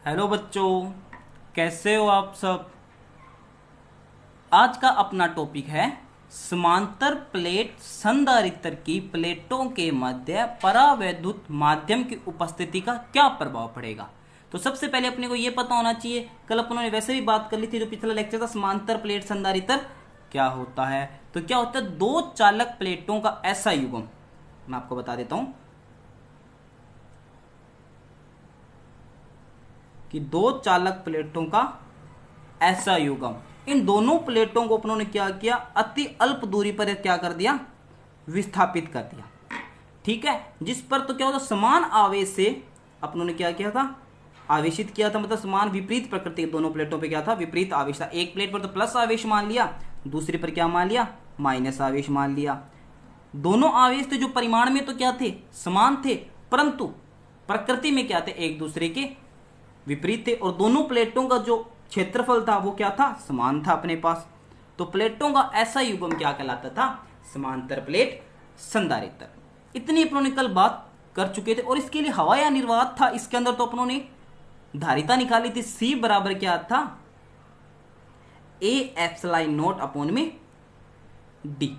Hello बच्चों, कैसे हो आप सब। आज का अपना टॉपिक है समांतर प्लेट संधारित्र की प्लेटों के मध्य परावैद्युत माध्यम की उपस्थिति का क्या प्रभाव पड़ेगा। तो सबसे पहले अपने को यह पता होना चाहिए, कल अपनों ने वैसे भी बात कर ली थी, जो पिछला लेक्चर था समांतर प्लेट संधारित्र क्या होता है। तो क्या होता है, दो चालक प्लेटों का ऐसा युग्म, मैं आपको बता देता हूं कि दो चालक प्लेटों का ऐसा युग्म, इन दोनों प्लेटों को अपनों ने क्या किया, अति अल्प दूरी पर क्या कर दिया, विस्थापित कर दिया। ठीक है, जिस पर तो क्या होता, समान आवेश से अपनों ने क्या किया था, आवेशित किया था, मतलब समान विपरीत प्रकृति के दोनों प्लेटों पे क्या था, विपरीत आवेश था। एक प्लेट पर तो प्लस आवेश मान लिया, दूसरी पर क्या मान लिया, माइनस आवेश मान लिया। दोनों आवेश थे जो परिमाण में तो क्या थे, समान थे, परंतु प्रकृति में क्या थे, एक दूसरे के विपरीत थे। और दोनों प्लेटों का जो क्षेत्रफल था वो क्या था, समान था अपने पास। तो प्लेटों का ऐसा युग्म क्या कहलाता था, समांतर प्लेट संधारित्र। इतनी अपनों ने कल बात कर चुके थे। और इसके लिए हवा या निर्वात था, इसके अंदर तो अपनों ने धारिता निकाली थी, सी बराबर क्या था, ए एप्सिलॉन नॉट अपॉन में डी।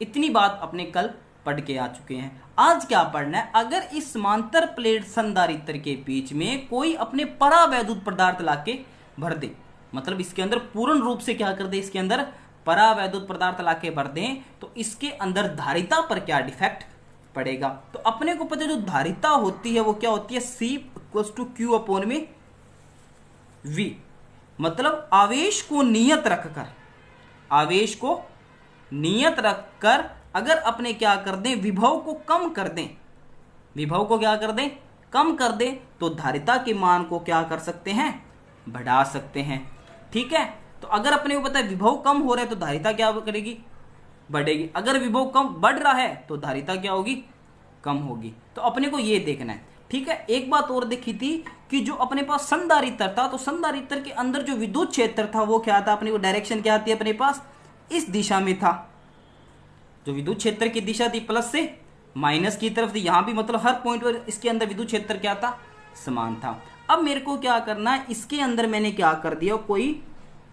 इतनी बात अपने कल पढ़ के आ चुके हैं। आज क्या पढ़ना है, अगर इस समांतर प्लेट संधारित्र के बीच में कोई अपने परावैद्युत पदार्थ लाके भर दे, मतलब इसके अंदर पूर्ण रूप से क्या कर दे, इसके अंदर परावैद्युत पदार्थ लाके भर दें, तो इसके अंदर धारिता पर क्या डिफेक्ट पड़ेगा। तो अपने को पता है जो धारिता होती है वो क्या होती है, सी इक्वल टू क्यू अपॉन में वी। मतलब आवेश को नियत रखकर, आवेश को नियत रखकर अगर अपने क्या कर दें, विभव को कम कर दें, विभव को क्या कर दें, कम कर दें, तो धारिता के मान को क्या कर सकते हैं, बढ़ा सकते हैं। ठीक है, तो अगर अपने को पता है विभव कम हो रहा है तो धारिता क्या करेगी, बढ़ेगी। अगर विभव कम बढ़ रहा है तो धारिता क्या होगी, कम होगी। तो अपने को ये देखना है। ठीक है, एक बात और देखी थी कि जो अपने पास संधारित्र था, तो संधारित्र के अंदर जो विद्युत क्षेत्र था वो क्या था, अपने को डायरेक्शन क्या आती है अपने पास, इस दिशा में था। जो विद्युत क्षेत्र की दिशा थी प्लस से माइनस की तरफ थी, यहां भी मतलब हर पॉइंट पर इसके अंदर विद्युत क्षेत्र क्या था, समान था। अब मेरे को क्या करना है, इसके अंदर मैंने क्या कर दिया, कोई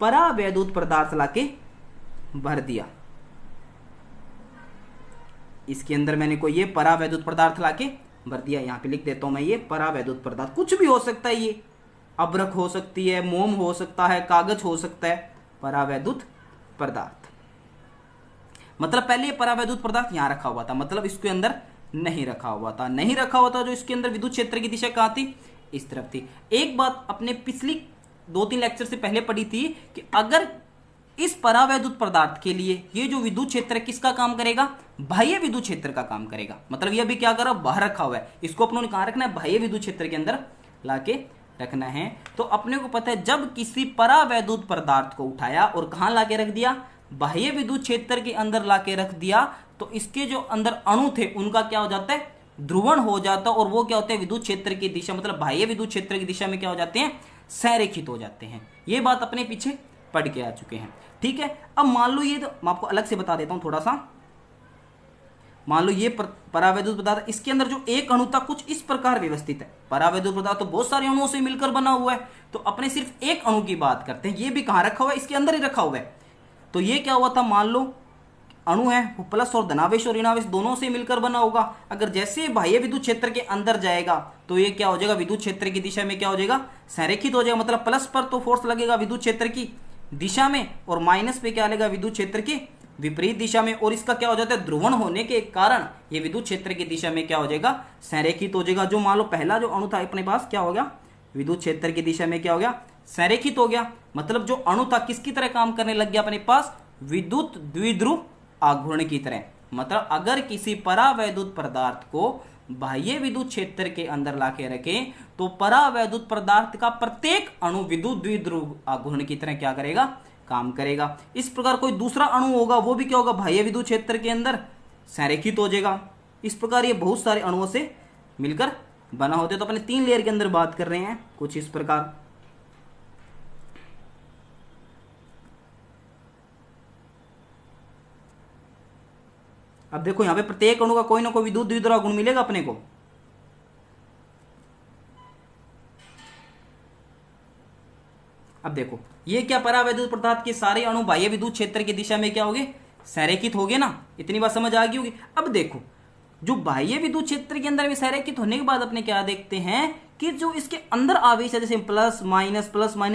परावैद्युत पदार्थ लाके भर दिया। इसके अंदर मैंने कोई ये परावैद्युत पदार्थ लाके भर दिया। यहां पे लिख देता हूं मैं, ये परावैद्युत पदार्थ कुछ भी हो सकता है, ये अभ्रक हो सकती है, मोम हो सकता है, कागज हो सकता है, परावैद्युत पदार्थ। मतलब पहले ये परावैद्युत पदार्थ यहां रखा हुआ था, मतलब इसके अंदर नहीं रखा हुआ था, नहीं रखा हुआ था। जो इसके अंदर विद्युत क्षेत्र की दिशा कहां थी, इस तरफ थी। एक बात अपने पिछली 2-3 लेक्चर से पहले पढ़ी थी कि अगर इस परावैद्युत पदार्थ के लिए ये जो विद्युत क्षेत्र किसका काम करेगा, बाह्य विद्युत क्षेत्र का काम करेगा। मतलब ये अभी क्या कर रहा है, बाहर रखा हुआ है, इसको अपनों ने कहां रखना है, बाह्य विद्युत क्षेत्र के अंदर लाके रखना है। तो अपने को पता है जब किसी परावैद्युत पदार्थ को उठाया और कहां लाके रख दिया, बाह्य विद्युत क्षेत्र के अंदर लाके रख दिया, तो इसके जो अंदर अणु थे उनका क्या हो जाता है, ध्रुवण हो जाता है। और वो क्या होते हैं, विद्युत क्षेत्र की दिशा, मतलब बाह्य विद्युत क्षेत्र की दिशा में क्या हो जाते हैं, संरेखित हो जाते हैं। ये बात अपने पीछे पढ़ के आ चुके हैं। ठीक है, अब मान लो ये, तो मैं आपको अलग से बता देता हूं थोड़ा सा। मान लो ये परावैद्युत पदार्थ, इसके अंदर जो एक अणु था कुछ इस प्रकार व्यवस्थित है। परावैद्युत पदार्थ तो बहुत सारे अणुओं से मिलकर बना हुआ है, तो अपने सिर्फ एक अणु की बात करते हैं। ये भी कहां रखा हुआ है, इसके अंदर ही रखा हुआ है। तो ये क्या हुआ था, मान लो अणु है वो प्लस और धनावेश और ऋणावेश दोनों से मिलकर बना होगा। अगर जैसे बाह्य विद्युत क्षेत्र के अंदर जाएगा तो ये क्या हो जाएगा, विद्युत क्षेत्र की दिशा में क्या हो जाएगा, संरेखित हो जाएगा। मतलब प्लस पर तो फोर्स लगेगा विद्युत क्षेत्र की दिशा में, और माइनस पे क्या लगेगा, विद्युत क्षेत्र की विपरीत दिशा में। और इसका क्या हो जाता है, ध्रुवण होने के कारण ये विद्युत क्षेत्र की दिशा में क्या हो जाएगा, संरेखित हो जाएगा। जो मान लो पहला जो अणु था अपने पास क्या हो गया, विद्युत क्षेत्र की दिशा में क्या हो गया, संरेखित हो गया। मतलब जो अणु था किसकी तरह काम करने लग गया अपने पास, विद्युत द्विध्रुव आघूर्ण की तरह। मतलब अगर किसी परावैद्युत पदार्थ को बाह्य विद्युत क्षेत्र के अंदर लाके रखें तो परावैद्युत पदार्थ का प्रत्येक अणु विद्युत द्विध्रुव आघूर्ण की तरह क्या करेगा, काम करेगा। इस प्रकार कोई दूसरा अणु होगा वो भी क्या होगा, बाह्य विद्युत क्षेत्र के अंदर संरेखित हो जाएगा। इस प्रकार ये बहुत सारे अणुओं से मिलकर बना होते। तो अपने 3 लेयर के अंदर बात कर रहे हैं कुछ इस प्रकार। अब देखो यहां पे प्रत्येक अणु का कोई ना कोई विद्युत द्विध्रुव गुण मिलेगा अपने को। अब देखो ये क्या परावैद्युत पदार्थ के सारे अणु बाह्य विद्युत क्षेत्र की दिशा में क्या होंगे, संरेखित हो गए ना, इतनी बात समझ आ गई होगी। अब देखो जो बाह्य विद्युत क्षेत्र के अंदर में संरेखित होने के बाद अपने क्या देखते हैं कि जो इसके अंदर आवेश है, जैसे प्लस माइनस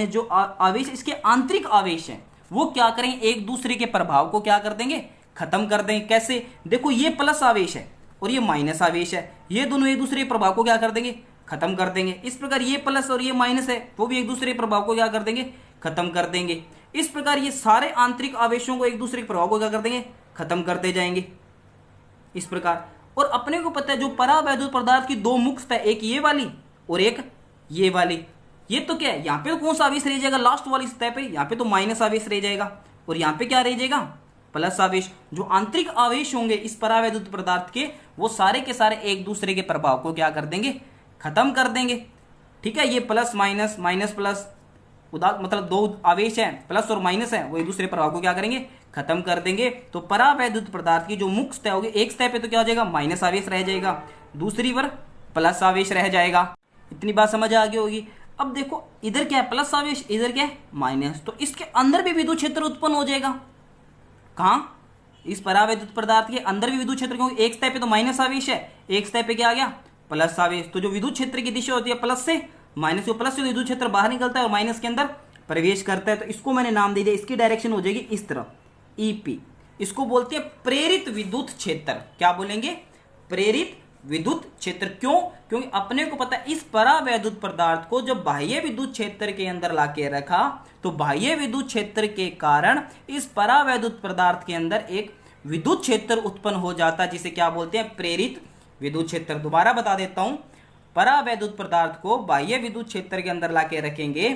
जो आवेश इसके आंतरिक आवेश है, वो क्या करेंगे, एक दूसरे के प्रभाव को क्या कर देंगे, खत्म कर देंगे। कैसे, देखो ये प्लस आवेश है और ये माइनस आवेश है, ये दोनों एक दूसरे के प्रभाव को क्या कर देंगे, खत्म कर देंगे। इस प्रकार ये प्लस और ये माइनस है, वो भी एक दूसरे के प्रभाव को क्या कर देंगे, खत्म कर देंगे। इस प्रकार ये सारे आंतरिक आवेशों को एक दूसरे के प्रभाव को क्या कर देंगे, खत्म करते जाएंगे इस प्रकार। और अपने को पता है जो परावैद्युत पदार्थ की दो मुख्य सतह, एक ये वाली और एक ये वाली, ये तो क्या है, यहाँ पे तो कौन सा आवेश रह जाएगा, लास्ट वाली सतह पे यहाँ पे तो माइनस आवेश रह जाएगा और यहाँ पे क्या रह जाएगा, प्लस आवेश। जो आंतरिक आवेश होंगे इस परावैद्युत पदार्थ के, वो सारे के सारे एक दूसरे के प्रभाव को क्या कर देंगे, खत्म कर देंगे। ठीक है, ये प्लस माइनस माइनस प्लस मतलब दो आवेश है, प्लस और माइनस है, वो एक दूसरे प्रभाव को क्या करेंगे, खत्म कर देंगे। तो परावैद्युत पदार्थ की जो मुख्य सतह होगी, एक सतह पे तो क्या हो जाएगा, माइनस आवेश रह जाएगा, दूसरी पर प्लस आवेश रह जाएगा। इतनी बात समझ आ गई होगी। अब देखो इधर क्या है, प्लस आवेश, इधर क्या है, माइनस, तो इसके अंदर भी विद्युत क्षेत्र उत्पन्न हो जाएगा। कहां, इस परावैद्युत पदार्थ के अंदर भी विद्युत क्षेत्र, क्योंकि एक सतह पे तो माइनस आवेश है, एक सतह पे क्या आ गया, प्लस आवेश। तो जो विद्युत क्षेत्र की दिशा होती है प्लस से माइनस, प्लस से विद्युत क्षेत्र बाहर निकलता है और माइनस के अंदर प्रवेश करता है। तो इसको मैंने नाम दे दिया, इसकी डायरेक्शन हो जाएगी इस तरफ, ईपी। इसको बोलते हैं प्रेरित विद्युत क्षेत्र। क्या बोलेंगे, प्रेरित विद्युत क्षेत्र। क्यों, क्योंकि अपने को पता है इस परावैद्युत पदार्थ को जब बाह्य विद्युत क्षेत्र के अंदर लाके रखा, तो बाह्य विद्युत क्षेत्र के कारण इस परावैद्युत पदार्थ के अंदर एक विद्युत क्षेत्र उत्पन्न हो जाता है, जिसे क्या बोलते हैं, प्रेरित विद्युत क्षेत्र। दोबारा बता देता हूं, परावैद्युत पदार्थ को बाह्य विद्युत क्षेत्र के अंदर लाके रखेंगे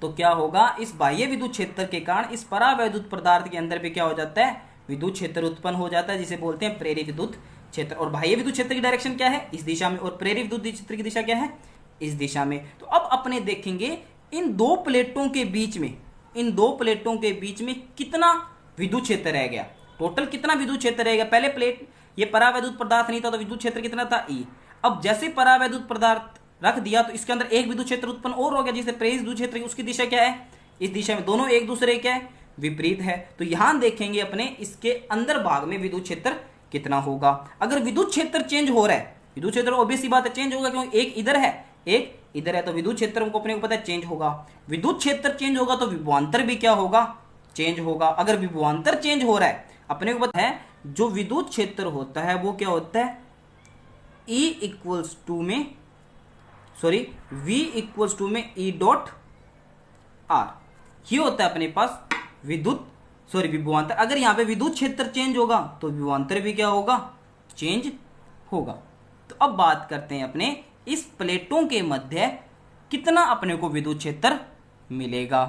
तो क्या होगा, इस बाह्य विद्युत क्षेत्र के कारण इस परावैद्युत पदार्थ के अंदर भी क्या हो जाता है, विद्युत क्षेत्र उत्पन्न हो जाता है, जिसे बोलते हैं प्रेरित विद्युत क्षेत्र। और बाह्य विद्युत क्षेत्र की डायरेक्शन क्या है, इस दिशा में, और प्रेरित विद्युत क्षेत्र की दिशा क्या है, इस दिशा में। तो अब अपने देखेंगे इन दो प्लेटों के बीच में, इन दो प्लेटों के बीच में कितना विद्युत क्षेत्र रह गया, टोटल कितना विद्युत क्षेत्र रहेगा। पहले प्लेट ये परावैद्युत पदार्थ नहीं था तो विद्युत क्षेत्र कितना था, ई। अब जैसे परावैद्युत पदार्थ रख दिया तो इसके अंदर एक विद्युत क्षेत्र उत्पन्न और हो गया, जिसे प्रेरित विद्युत क्षेत्र की उसकी दिशा क्या है, इस दिशा में। दोनों एक दूसरे क्या है, विपरीत है। तो यहां देखेंगे अपने इसके अंदर भाग में विद्युत क्षेत्र कितना होगा। अगर विद्युत क्षेत्र चेंज हो रहा है, विद्युत क्षेत्र ऑब्वियस सी बात है चेंज होगा, क्योंकि एक इधर है एक इधर है, तो विद्युत क्षेत्र को अपने को पता है चेंज होगा। विद्युत क्षेत्र चेंज होगा तो विभवांतर भी क्या होगा, चेंज होगा। अगर विभवांतर चेंज हो रहा है, अपने को पता है जो विद्युत क्षेत्र होता है वो क्या होता है, E इक्वल्स टू में V इक्वल्स टू में E डॉट R, ये होता है अपने पास विभवांतर। अगर यहां पे विद्युत क्षेत्र चेंज होगा तो विभवांतर भी क्या होगा, चेंज होगा। तो अब बात करते हैं अपने इस प्लेटों के मध्य कितना अपने को विद्युत क्षेत्र मिलेगा।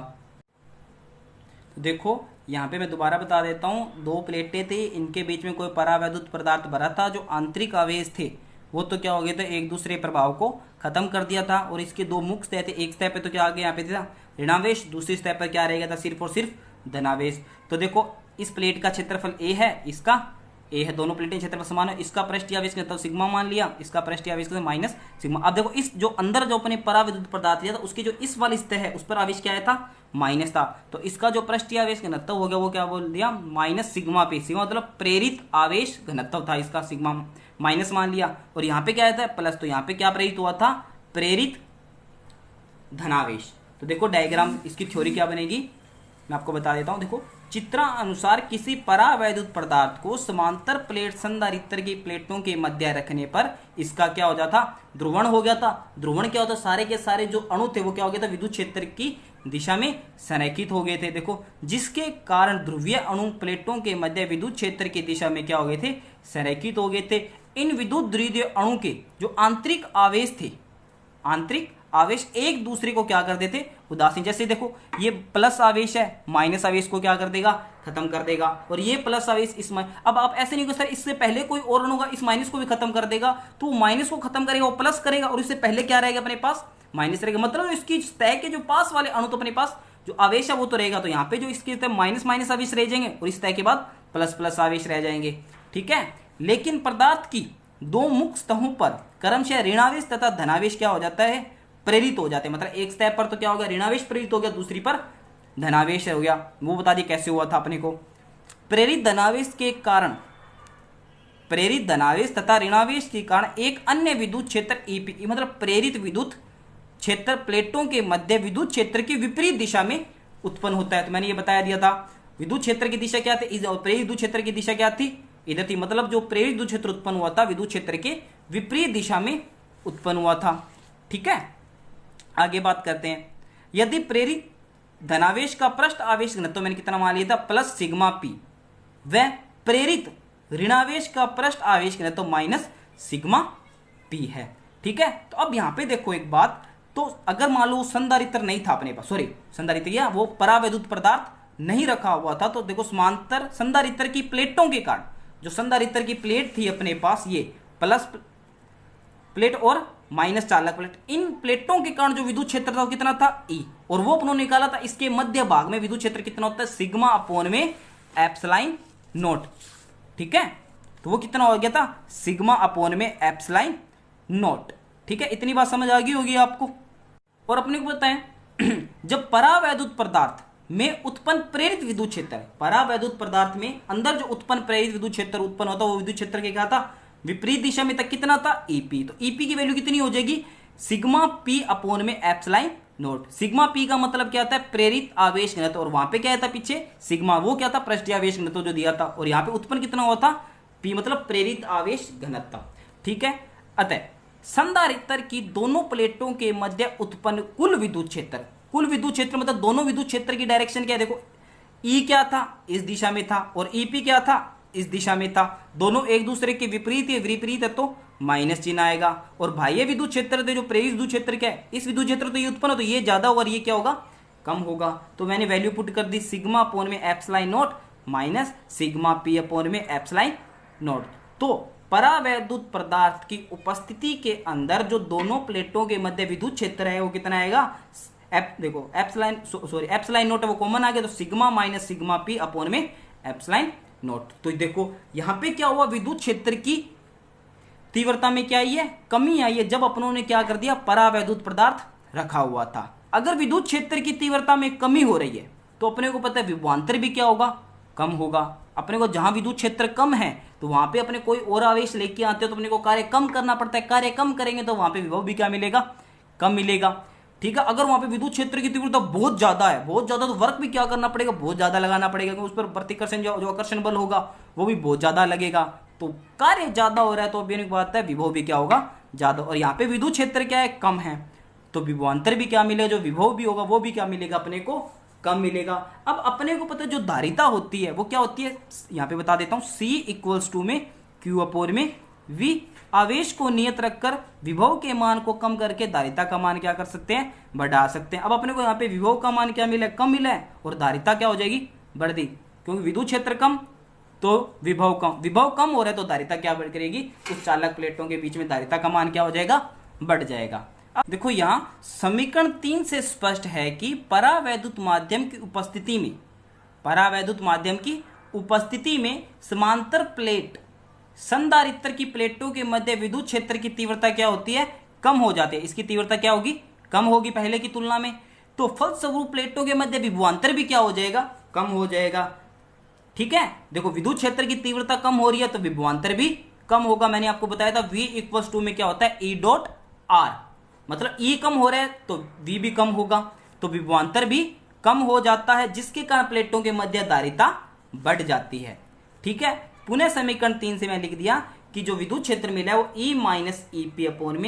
तो देखो यहां पे मैं दोबारा बता देता हूं, दो प्लेटें थी, इनके बीच में कोई परावैद्युत पदार्थ भरा था। जो आंतरिक आवेश थे वो तो क्या हो गए थे, एक दूसरे प्रभाव को खत्म कर दिया था। और इसके दो मुख्य सतह थे, एक सतह पे तो क्या आ गया, यहाँ पे था ऋणावेश, दूसरी सतह पर क्या रहेगा था, सिर्फ और सिर्फ धनावेश। तो देखो इस प्लेट का क्षेत्रफल ए है, इसका ए है, दोनों प्लेटें क्षेत्रफल समान है। इसका पृष्ठीय आवेश तो सिग्मा मान लिया, इसका पृष्ठीय आवेश माइनस सिग्मा। अब देखो इस जो अंदर जो अपने परावैद्युत पदार्थ लिया था उसकी जो इस वाली सतह है उस पर आवेश क्या आया था, माइनस था। तो इसका जो पृष्ठीय आवेश घनत्व हो गया वो क्या बोल दिया, माइनस सिग्मा पे। सिग्मा मतलब प्रेरित आवेश घनत्व था, इसका सिग्मा माइनस मान लिया। और यहाँ पे क्या आया था, प्लस। तो यहाँ पे क्या प्रेरित हुआ था, प्रेरित धनावेश। तो देखो डायग्राम, इसकी थ्योरी क्या बनेगी मैं आपको बता देता हूं। देखो चित्रानुसार किसी परावैद्युत पदार्थ को समांतर प्लेट संधारित्र की प्लेटों के मध्य रखने पर इसका क्या हो जाता, ध्रुवण हो गया था। ध्रुवण क्या होता, सारे के सारे जो अणु थे वो क्या हो गया था, विद्युत क्षेत्र की दिशा में संरेखित हो गए थे। देखो जिसके कारण ध्रुवीय अणु प्लेटों के मध्य विद्युत क्षेत्र की दिशा में क्या हो गए थे, संरेखित हो गए थे। इन विद्युत द्विध्रुवीय अणु के जो आंतरिक आवेश थे, आंतरिक आवेश एक दूसरे को क्या कर देते, उदासीन। जैसे देखो ये प्लस आवेश है, माइनस आवेश को क्या कर देगा, खत्म कर देगा। और ये प्लस आवेश इस अब आप ऐसे नहीं कि सर इससे पहले कोई और अणु होगा इस माइनस को भी खत्म कर देगा, तो माइनस को खत्म करेगा वो प्लस करेगा और इससे पहले क्या रहेगा अपने पास, माइनस रहेगा। मतलब इसकी सतह के जो पास वाले अणु तो अपने पास जो आवेश है वो तो रहेगा। तो यहाँ पे जो इसकी माइनस माइनस आवेश रह जाएंगे और इस सतह के बाद प्लस प्लस आवेश रह जाएंगे, ठीक है। लेकिन पदार्थ की दो मुख्य सतहों पर क्रमशः ऋणावेश तथा धनावेश क्या हो जाता है, प्रेरित हो जाते हैं। मतलब एक स्टेप पर तो क्या होगा, ऋणावेश प्रेरित हो गया, दूसरी पर धनावेश हो गया। वो बता दिए कैसे हुआ था अपने को। प्रेरित धनावेश के कारण, प्रेरित धनावेश तथा ऋणावेश के कारण एक अन्य विद्युत क्षेत्र ईपी, मतलब प्रेरित विद्युत क्षेत्र प्लेटों के मध्य विद्युत क्षेत्र की विपरीत दिशा में उत्पन्न होता है। तो मैंने ये बताया दिया था विद्युत क्षेत्र की दिशा क्या थी, प्रेरित विद्युत क्षेत्र की दिशा क्या थी, इधर थी। मतलब जो प्रेरित विद्युत क्षेत्र उत्पन्न हुआ था विद्युत क्षेत्र के विपरीत दिशा में उत्पन्न हुआ था। ठीक है, आगे बात करते हैं। यदि प्रेरित धनावेश का पृष्ठ आवेश घनत्व मैंने कितना मान लिया था, प्लस सिग्मा पी, वह प्रेरित ऋणावेश का पृष्ठ आवेश घनत्व माइनस सिग्मा पी है। ठीक है, तो अब यहां पे देखो एक बात, तो अगर मान लो संधारित्र नहीं था अपने पास, सॉरी संधारित्र या वो परावैद्युत पदार्थ नहीं रखा हुआ था, तो देखो समांतर संधारित्र की प्लेटों के कारण, जो संधारित्र की प्लेट थी अपने पास, ये प्लस प्लेट और माइनस चालक प्लेट, इन प्लेटों के कारण जो विद्युत क्षेत्र था वो कितना था, ई, और वो अपनों निकाला था इसके मध्य भाग में विद्युत क्षेत्र कितना होता है, सिग्मा अपोन में एप्सिलॉन नोट। ठीक है, तो वो कितना हो गया था, सिग्मा अपोन में एप्सिलॉन नोट। ठीक है, इतनी बात समझ आ गई होगी आपको। और अपने को पता है जब परावैद्युत पदार्थ में उत्पन्न प्रेरित विद्युत क्षेत्र, परावैद्युत पदार्थ में अंदर जो उत्पन्न प्रेरित विद्युत क्षेत्र उत्पन्न होता है वो विद्युत क्षेत्र के क्या था, विपरीत दिशा में तक कितना था, ईपी। तो ईपी की वैल्यू कितनी हो जाएगी, सिग्मा पी अपोन में एप्सिलॉन नोट। सिग्मा पी का मतलब क्या होता है, प्रेरित आवेश घनत्व, और वहां पे क्या था पीछे सिग्मा, वो क्या था, पृष्ठीय आवेश घनत्व जो दिया था, और यहाँ पे उत्पन्न कितना हुआ था, पी मतलब प्रेरित आवेश घनत्व। ठीक है, अतः संधारित्र की दोनों प्लेटों के मध्य उत्पन्न कुल विद्युत क्षेत्र, कुल विद्युत क्षेत्र मतलब दोनों विद्युत क्षेत्र की डायरेक्शन क्या है, देखो ई क्या था, इस दिशा में था, और ईपी क्या था, इस दिशा में था। दोनों एक दूसरे के विपरीत है, विपरीत है तो माइनस चिन्ह आएगा। और बाह्य विद्युत क्षेत्र जो प्रेरित विद्युत क्षेत्र क्या है, इस विद्युत क्षेत्र तो ये उत्पन्न, तो ये ज्यादा होगा और ये क्या होगा, कम होगा। तो मैंने वैल्यू पुट कर दी, सिग्मा अपोन में epsilon note minus sigma P upon में एप्सिलॉन नोट। तो परावैद्युत पदार्थ की उपस्थिति के अंदर जो दोनों प्लेटों के मध्य विद्युत क्षेत्र है वो कितना आएगा, देखो एप्सिलॉन, सॉरी एप्सिलॉन नोट है वो कॉमन आ गया, तो sigma minus sigma P upon में एप्सिलॉन नोट। तो देखो यहां पे क्या हुआ, विद्युत क्षेत्र की तीव्रता में क्या आई है, कमी आई है, जब अपनों ने क्या कर दिया, परावैद्युत पदार्थ रखा हुआ था। अगर विद्युत क्षेत्र की तीव्रता में कमी हो रही है तो अपने को पता है विभवांतर भी क्या होगा, कम होगा। अपने को जहां विद्युत क्षेत्र कम है तो वहां पे अपने कोई और आवेश लेके आते हो तो अपने को कार्य कम करना पड़ता है, कार्य कम करेंगे तो वहां पे विभव भी क्या मिलेगा, कम मिलेगा। ठीक है, अगर वहां पे विद्युत क्षेत्र की तीव्रता बहुत ज्यादा है, बहुत ज्यादा, तो वर्क भी क्या करना पड़ेगा, बहुत ज्यादा लगाना पड़ेगा, क्योंकि उस पर प्रतिकर्षण जो आकर्षण बल होगा वो भी बहुत ज्यादा लगेगा। तो कार्य ज्यादा हो रहा है तो अभी एक बात है, विभव भी क्या होगा, ज्यादा। और यहाँ पे विद्युत क्षेत्र क्या है, कम है, तो विभवांतर भी क्या मिलेगा, जो विभव भी होगा वो भी क्या मिलेगा, अपने को कम मिलेगा। अब अपने को पता है जो धारिता होती है वो क्या होती है, यहाँ पे बता देता हूं, C इक्वल्स टू में Q अपोन में V। आवेश को नियत रखकर विभव के मान को कम करके धारिता का मान क्या कर सकते हैं, बढ़ा सकते हैं। अब अपने को यहाँ पे विभव का मान क्या मिला है, कम मिला है, और धारिता क्या हो जाएगी, बढ़ दी, क्योंकि विद्युत क्षेत्र कम तो विभव कम, विभव कम हो रहा है तो धारिता क्या बढ़ करेगी, उस चालक प्लेटों के बीच में धारिता का मान क्या हो जाएगा, बढ़ जाएगा। अब देखो यहां समीकरण 3 से स्पष्ट है कि परावैद्युत माध्यम की उपस्थिति में, परावैद्युत माध्यम की उपस्थिति में समांतर प्लेट संधारित्र की प्लेटों के मध्य विद्युत क्षेत्र की तीव्रता क्या होती है, कम हो जाती है। इसकी तीव्रता क्या होगी, कम होगी पहले की तुलना में। तो फलस्वरूप प्लेटों के मध्य विभवांतर भी क्या हो जाएगा, कम हो जाएगा। ठीक है, देखो विद्युत क्षेत्र की तीव्रता कम हो रही है तो विभवांतर भी कम होगा। मैंने आपको बताया था V इक्वल्स टू में क्या होता है, E डॉट R, मतलब E कम हो रहा है तो V भी कम होगा, तो विभवांतर भी कम हो जाता है, जिसके कारण प्लेटों के मध्य धारिता बढ़ जाती है। ठीक है, पुनः समीकरण 3 से मैं लिख दिया कि जो विद्युत क्षेत्र मिला है वो E माइनस ईपी अपोन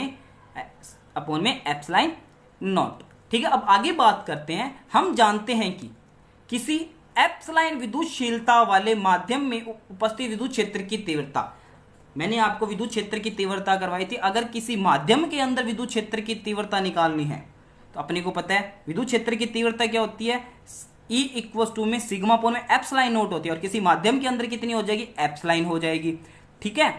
में एप्सिलॉन नॉट। ठीक है, अब आगे बात करते हैं। हम जानते हैं कि किसी एप्सिलॉन विद्युतशीलता वाले माध्यम में उपस्थित विद्युत क्षेत्र की तीव्रता, मैंने आपको विद्युत क्षेत्र की तीव्रता करवाई थी। अगर किसी माध्यम के अंदर विद्युत क्षेत्र की तीव्रता निकालनी है तो अपने को पता है विद्युत क्षेत्र की तीव्रता क्या होती है, E इक्वल्स टू में सिग्मा अपोन में एप्सिलॉन नोट होती है, और किसी माध्यम के अंदर कितनी हो जाएगी, एप्सिलॉन हो जाएगी। ठीक है,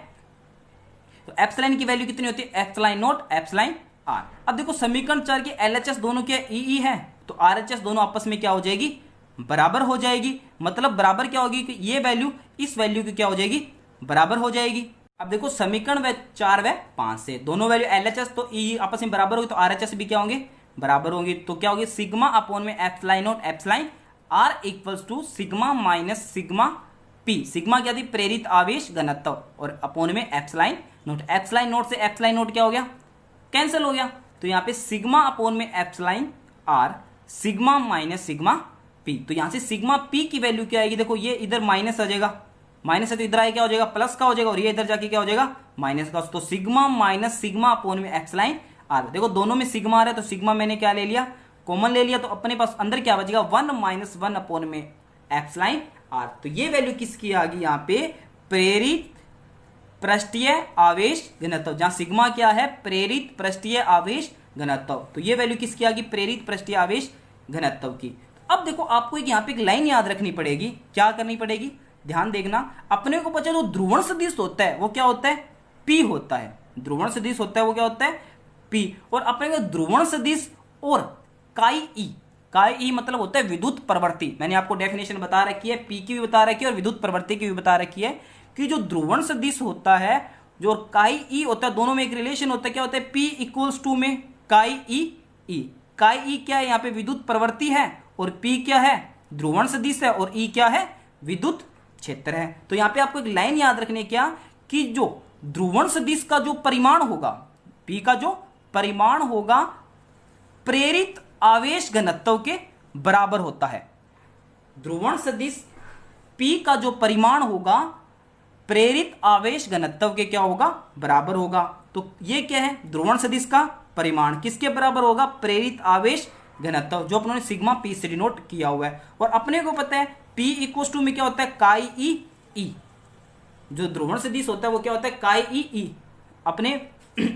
तो एप्सिलॉन की वैल्यू कितनी होती है, एप्सिलॉन नोट एप्सिलॉन R। अब देखो समीकरण 4 की LHS दोनों के EE है, तो RHS दोनों आपस में क्या हो जाएगी, बराबर हो जाएगी। मतलब बराबर क्या होगी कि ये वैल्यू इस वैल्यू की क्या हो जाएगी, बराबर हो जाएगी। अब देखो समीकरण व 4 व 5 से दोनों वैल्यू एलएचएस तो ई आपस में बराबर होगी, तो आरएचएस भी क्या होंगे, बराबर होंगी। तो क्या होगी, सिग्मा अपॉन में epsilon naught epsilon r equals to sigma minus sigma p. Sigma क्या थी, प्रेरित आवेश घनत्व, और अपॉन में एप्सिलॉन नॉट। एप्सिलॉन नॉट से एप्सिलॉन नॉट क्या हो गया, कैंसिल हो गया। तो यहाँ पे सिग्मा अपॉन में epsilon r sigma minus sigma p. तो यहां से सिग्मा पी की वैल्यू क्या आएगी, देखो ये इधर माइनस आ जाएगा, माइनस है तो इधर आए क्या हो जाएगा, प्लस का हो जाएगा, और ये इधर जाके क्या हो जाएगा, माइनस का। तो सिग्मा माइनस सिग्मा अपॉन में एप्सिलॉन आर। देखो दोनों में सिग्मा आ रहा है, तो सिग्मा मैंने क्या ले लिया, कॉमन ले लिया, तो अपने पास अंदर क्या बचेगा, 1 माइनस 1 अपॉन में एप्सिलॉन आर। तो ये वैल्यू किसकी आ गई, यहाँ पे प्रेरित पृष्ठीय आवेश घनत्व, जहां सिग्मा क्या है, प्रेरित पृष्ठीय आवेश घनत्व। तो ये वैल्यू किसकी आ गई, प्रेरित पृष्ठीय आवेश घनत्व की। अब देखो आपको एक यहाँ पे एक लाइन याद रखनी पड़ेगी, क्या करनी पड़ेगी, ध्यान देखना। अपने को पता जो ध्रुवण सदिश होता है वो क्या होता है, पी होता है। ध्रुवण सदिश होता है वो क्या होता है, पी। और अपने को ध्रुवण सदिश और काई ई मतलब होता है विद्युत प्रवृत्ति। मैंने आपको डेफिनेशन बता रखी है, पी की भी बता रखी है और विद्युत प्रवृत्ति की भी बता रखी है, कि जो ध्रुवण सदिश होता है जो काई ई होता है, दोनों में एक रिलेशन होता है, क्या होता है, पी इक्वल्स टू में काई ई। काई ई क्या है, यहाँ पे विद्युत प्रवृत्ति है, और पी क्या है, ध्रुवण सदिश है, और ई क्या है, विद्युत क्षेत्र है। तो यहाँ पे आपको एक लाइन याद रखने क्या, कि जो ध्रुवण सदिश का जो परिमाण होगा, पी का जो परिमाण होगा, प्रेरित आवेश घनत्व के बराबर होता है। ध्रुवण सदिश पी का जो परिमाण होगा, प्रेरित आवेश घनत्व के क्या होगा, बराबर होगा। तो ये क्या है, ध्रुवण सदिश का परिमाण किसके बराबर होगा, प्रेरित आवेश घनत्व, जो अपनों ने सिग्मा पी से डिनोट किया हुआ है। और अपने को पता है पी इक्वल्स टू में क्या होता है, काई ई। जो ध्रुवण सदिश होता है वो क्या होता है, काई ई। अपने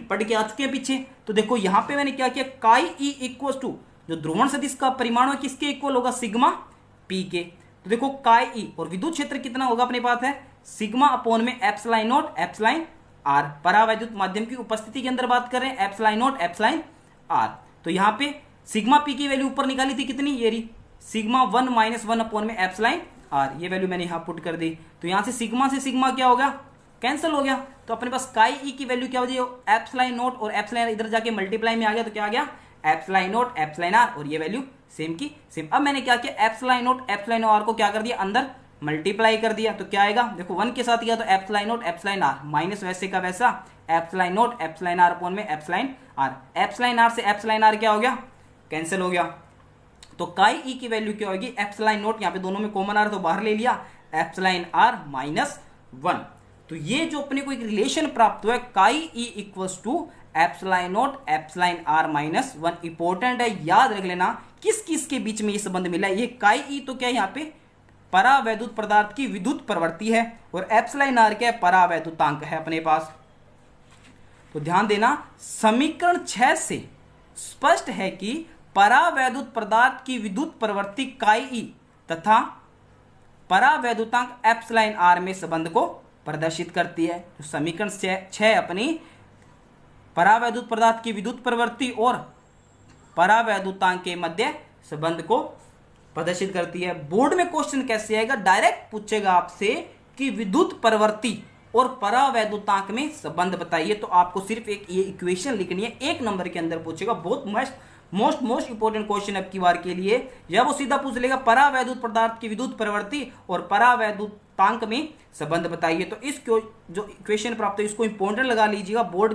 पढ़ के आ चुके हैं पीछे। तो देखो यहां पे मैंने क्या किया, काई ई इक्वल्स टू जो ध्रुवण सदिश का परिमाण है किसके इक्वल होगा, सिग्मा पी के। तो देखो काई ई, और विद्युत क्षेत्र कितना होगा अपने पास है, सिग्मा अपॉन में एप्सिलॉन नॉट एप्सिलॉन आर। परावैद्युत माध्यम की उपस्थिति के अंदर बात कर रहे हैं, एप्सिलॉन नॉट एप्सिलॉन आर। तो यहां पे सिग्मा पी की वैल्यू ऊपर निकाली थी कितनी, ये रही सिग्मा 1 माइनस 1 अपॉन में एप्सिलॉन आर। ये वैल्यू मैंने यहां पुट कर दी। तो यहां से सिग्मा क्या हो गया, कैंसिल हो गया। तो अपने पास काई ई की वैल्यू क्या हो जाएगी, एप्सिलॉन नॉट और एप्सिलॉन इधर जाके मल्टीप्लाई में आ गया, तो क्या आ गया, एप्सिलॉन नॉट एप्सिलॉन आर, और ये वैल्यू सेम की सेम। अब मैंने क्या किया, एप्सिलॉन नॉट एप्सिलॉन आर को क्या कर दिया, अंदर मल्टीप्लाई कर दिया। तो क्या आएगा, देखो 1 के साथ गया तो epsilon naught epsilon r minus वैसे का वैसा epsilon naught epsilon r upon में एप्सिलॉन आर। एप्सिलॉन आर से एप्सिलॉन आर क्या हो गया, कैंसिल हो गया। तो काई ई की वैल्यू क्या होगी, एप्सिलॉन नॉट, यहाँ पे दोनों में कॉमन आर तो बाहर ले लिया, एप्सिलॉन आर माइनस 1। तो ये जो अपने को एक रिलेशन प्राप्त हुआ है, chi e equals to epsilon naught epsilon r minus 1। Important है, याद रख लेना किस किस के बीच में ये संबंध मिला है। ये काई ई तो क्या है, यहाँ पे परावैद्युत पदार्थ की विद्युत प्रवृत्ति है, और एप्सिलॉन आर क्या है, परावैद्युतांक है अपने पास। तो ध्यान देना, समीकरण 6 से स्पष्ट है कि परावैद्युत पदार्थ की विद्युत प्रवृत्ति काई ई तथा परावैद्युतांक एप्सिलॉन आर में संबंध को प्रदर्शित करती है। तो समीकरण 6 अपनी परावैद्युत पदार्थ की विद्युत प्रवृत्ति और परावैद्युतांक के मध्य संबंध को प्रदर्शित करती है। बोर्ड में क्वेश्चन कैसे आएगा, डायरेक्ट पूछेगा आपसे कि विद्युत प्रवृत्ति और परावैद्युतांक में संबंध बताइए। तो आपको सिर्फ एक ये इक्वेशन लिखनी है, 1 नंबर के अंदर पूछेगा। बहुत मोस्ट इंपोर्टेंट क्वेश्चन अब की बार के लिए, या वो सीधा पूछ लेगा परावैद्युत पदार्थ की विद्युत प्रवृत्ति और परावैद्युतांक में संबंध बताइए। तो इस जो इक्वेशन प्राप्त है इसको इंपॉर्टेंट लगा लीजिएगा, बोर्ड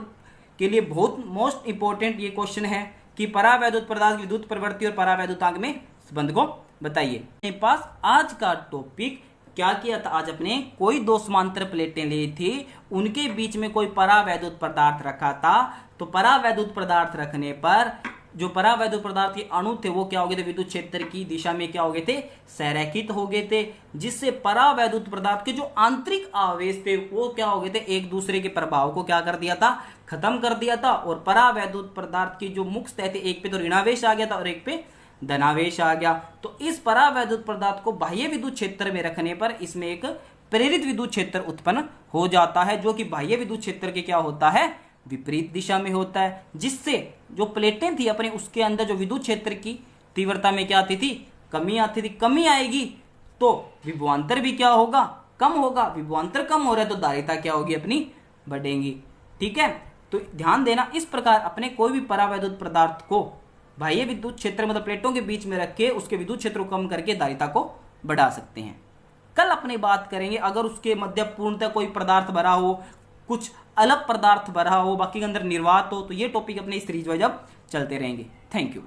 के लिए बहुत मोस्ट इंपोर्टेंट ये क्वेश्चन है कि परावैद्युत पदार्थ की विद्युत प्रवृत्ति और परावैद्युतांक में संबंध को बताइए। मेरे पास आज का टॉपिक क्या किया था, आज अपने कोई दो समांतर प्लेटें ली थी, उनके बीच में कोई परावैद्युत पदार्थ रखा था। तो परावैद्युत पदार्थ रखने पर जो परावैद्युत पदार्थ के अणु थे वो क्या हो गए थे, विद्युत क्षेत्र की दिशा में क्या हो गए थे, संरेखित हो गए थे, जिससे परावैद्युत पदार्थ के जो आंतरिक आवेश थे वो क्या हो गए थे, एक दूसरे के प्रभाव को क्या कर दिया था, खत्म कर दिया था। और परावैद्युत पदार्थ की जो मुख्य सतह थे, एक पे तो ऋणावेश आ गया था और एक पे धनावेश आ गया। तो इस परावैद्युत पदार्थ को बाह्य विद्युत क्षेत्र में रखने पर इसमें एक प्रेरित विद्युत क्षेत्र उत्पन्न हो जाता है, जो कि बाह्य विद्युत क्षेत्र के क्या होता है, विपरीत दिशा में होता है, जिससे जो प्लेटें थी अपने उसके अंदर जो विद्युत क्षेत्र की तीव्रता में क्या आती थी, कमी आती थी। कमी आएगी तो विभवांतर भी क्या होगा, कम होगा। विभवांतर कम हो रहा है तो धारिता क्या होगी, अपनी बढ़ेंगी। ठीक है, तो ध्यान देना, इस प्रकार अपने कोई भी परावैद्युत पदार्थ को बाह्य विद्युत क्षेत्र मतलब प्लेटों के बीच में रख के उसके विद्युत क्षेत्र को कम करके धारिता को बढ़ा सकते हैं। कल अपने बात करेंगे अगर उसके मध्य पूर्णतः कोई पदार्थ भरा हो, कुछ अलग पदार्थ भरा हो, बाकी के अंदर निर्वात हो, तो ये टॉपिक अपने इस सीरीज में जब चलते रहेंगे। Thank you.